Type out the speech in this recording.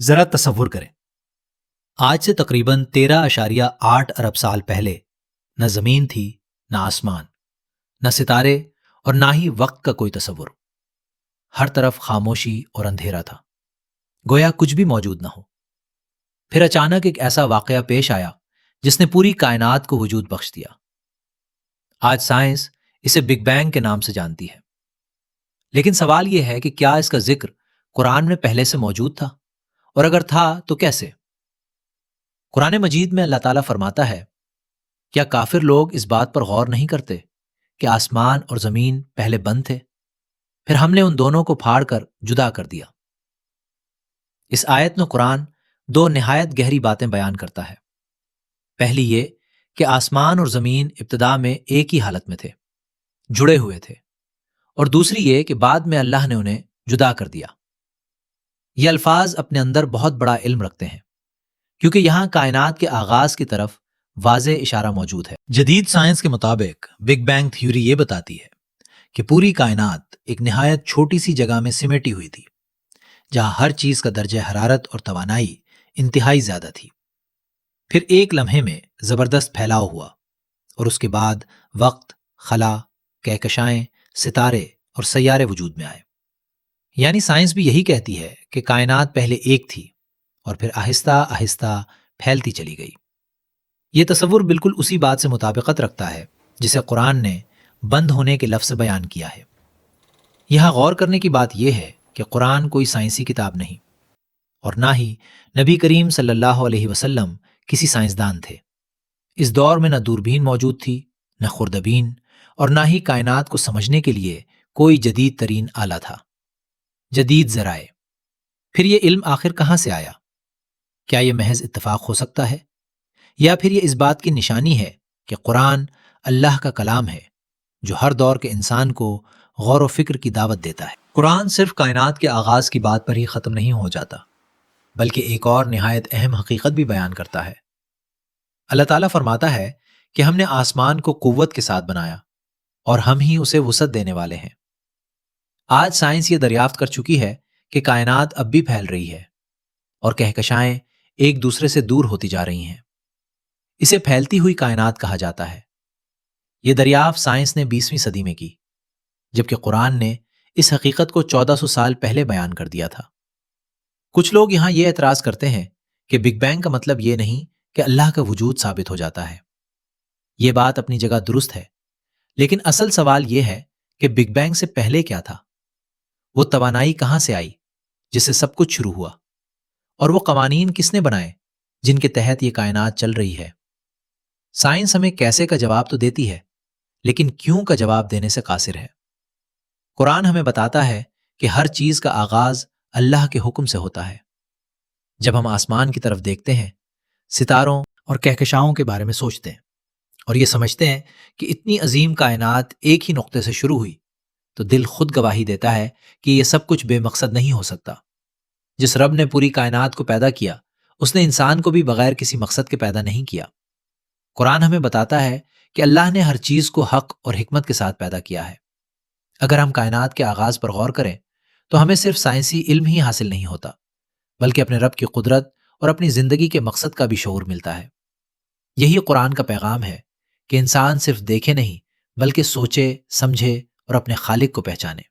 ذرا تصور کریں، آج سے تقریباً 13.8 ارب سال پہلے نہ زمین تھی، نہ آسمان، نہ ستارے، اور نہ ہی وقت کا کوئی تصور۔ ہر طرف خاموشی اور اندھیرا تھا، گویا کچھ بھی موجود نہ ہو۔ پھر اچانک ایک ایسا واقعہ پیش آیا جس نے پوری کائنات کو وجود بخش دیا۔ آج سائنس اسے بگ بینگ کے نام سے جانتی ہے، لیکن سوال یہ ہے کہ کیا اس کا ذکر قرآن میں پہلے سے موجود تھا، اور اگر تھا تو کیسے؟ قرآن مجید میں اللہ تعالیٰ فرماتا ہے، کیا کافر لوگ اس بات پر غور نہیں کرتے کہ آسمان اور زمین پہلے بند تھے، پھر ہم نے ان دونوں کو پھاڑ کر جدا کر دیا۔ اس آیت میں قرآن دو نہایت گہری باتیں بیان کرتا ہے۔ پہلی یہ کہ آسمان اور زمین ابتدا میں ایک ہی حالت میں تھے، جڑے ہوئے تھے، اور دوسری یہ کہ بعد میں اللہ نے انہیں جدا کر دیا۔ یہ الفاظ اپنے اندر بہت بڑا علم رکھتے ہیں، کیونکہ یہاں کائنات کے آغاز کی طرف واضح اشارہ موجود ہے۔ جدید سائنس کے مطابق بگ بینگ تھیوری یہ بتاتی ہے کہ پوری کائنات ایک نہایت چھوٹی سی جگہ میں سمٹی ہوئی تھی، جہاں ہر چیز کا درجہ حرارت اور توانائی انتہائی زیادہ تھی۔ پھر ایک لمحے میں زبردست پھیلاؤ ہوا، اور اس کے بعد وقت، خلا، کہکشائیں، ستارے اور سیارے وجود میں آئے۔ یعنی سائنس بھی یہی کہتی ہے کہ کائنات پہلے ایک تھی اور پھر آہستہ آہستہ پھیلتی چلی گئی۔ یہ تصور بالکل اسی بات سے مطابقت رکھتا ہے جسے قرآن نے بند ہونے کے لفظ سے بیان کیا ہے۔ یہاں غور کرنے کی بات یہ ہے کہ قرآن کوئی سائنسی کتاب نہیں، اور نہ ہی نبی کریم صلی اللہ علیہ وسلم کسی سائنسدان تھے۔ اس دور میں نہ دوربین موجود تھی، نہ خوردبین، اور نہ ہی کائنات کو سمجھنے کے لیے کوئی جدید ترین آلہ تھا، جدید ذرائع۔ پھر یہ علم آخر کہاں سے آیا؟ کیا یہ محض اتفاق ہو سکتا ہے، یا پھر یہ اس بات کی نشانی ہے کہ قرآن اللہ کا کلام ہے جو ہر دور کے انسان کو غور و فکر کی دعوت دیتا ہے؟ قرآن صرف کائنات کے آغاز کی بات پر ہی ختم نہیں ہو جاتا، بلکہ ایک اور نہایت اہم حقیقت بھی بیان کرتا ہے۔ اللہ تعالیٰ فرماتا ہے کہ ہم نے آسمان کو قوت کے ساتھ بنایا اور ہم ہی اسے وسعت دینے والے ہیں۔ آج سائنس یہ دریافت کر چکی ہے کہ کائنات اب بھی پھیل رہی ہے، اور کہکشائیں ایک دوسرے سے دور ہوتی جا رہی ہیں۔ اسے پھیلتی ہوئی کائنات کہا جاتا ہے۔ یہ دریافت سائنس نے 20ویں صدی میں کی، جبکہ قرآن نے اس حقیقت کو 1400 سال پہلے بیان کر دیا تھا۔ کچھ لوگ یہاں یہ اعتراض کرتے ہیں کہ بگ بینگ کا مطلب یہ نہیں کہ اللہ کا وجود ثابت ہو جاتا ہے۔ یہ بات اپنی جگہ درست ہے، لیکن اصل سوال یہ ہے کہ بگ بینگ سے پہلے کیا تھا؟ وہ توانائی کہاں سے آئی جس سے سب کچھ شروع ہوا؟ اور وہ قوانین کس نے بنائے جن کے تحت یہ کائنات چل رہی ہے؟ سائنس ہمیں کیسے کا جواب تو دیتی ہے، لیکن کیوں کا جواب دینے سے قاصر ہے۔ قرآن ہمیں بتاتا ہے کہ ہر چیز کا آغاز اللہ کے حکم سے ہوتا ہے۔ جب ہم آسمان کی طرف دیکھتے ہیں، ستاروں اور کہکشاؤں کے بارے میں سوچتے ہیں، اور یہ سمجھتے ہیں کہ اتنی عظیم کائنات ایک ہی نقطے سے شروع ہوئی، تو دل خود گواہی دیتا ہے کہ یہ سب کچھ بے مقصد نہیں ہو سکتا۔ جس رب نے پوری کائنات کو پیدا کیا، اس نے انسان کو بھی بغیر کسی مقصد کے پیدا نہیں کیا۔ قرآن ہمیں بتاتا ہے کہ اللہ نے ہر چیز کو حق اور حکمت کے ساتھ پیدا کیا ہے۔ اگر ہم کائنات کے آغاز پر غور کریں تو ہمیں صرف سائنسی علم ہی حاصل نہیں ہوتا، بلکہ اپنے رب کی قدرت اور اپنی زندگی کے مقصد کا بھی شعور ملتا ہے۔ یہی قرآن کا پیغام ہے کہ انسان صرف دیکھے نہیں، بلکہ سوچے، سمجھے اور اپنے خالق کو پہچانے۔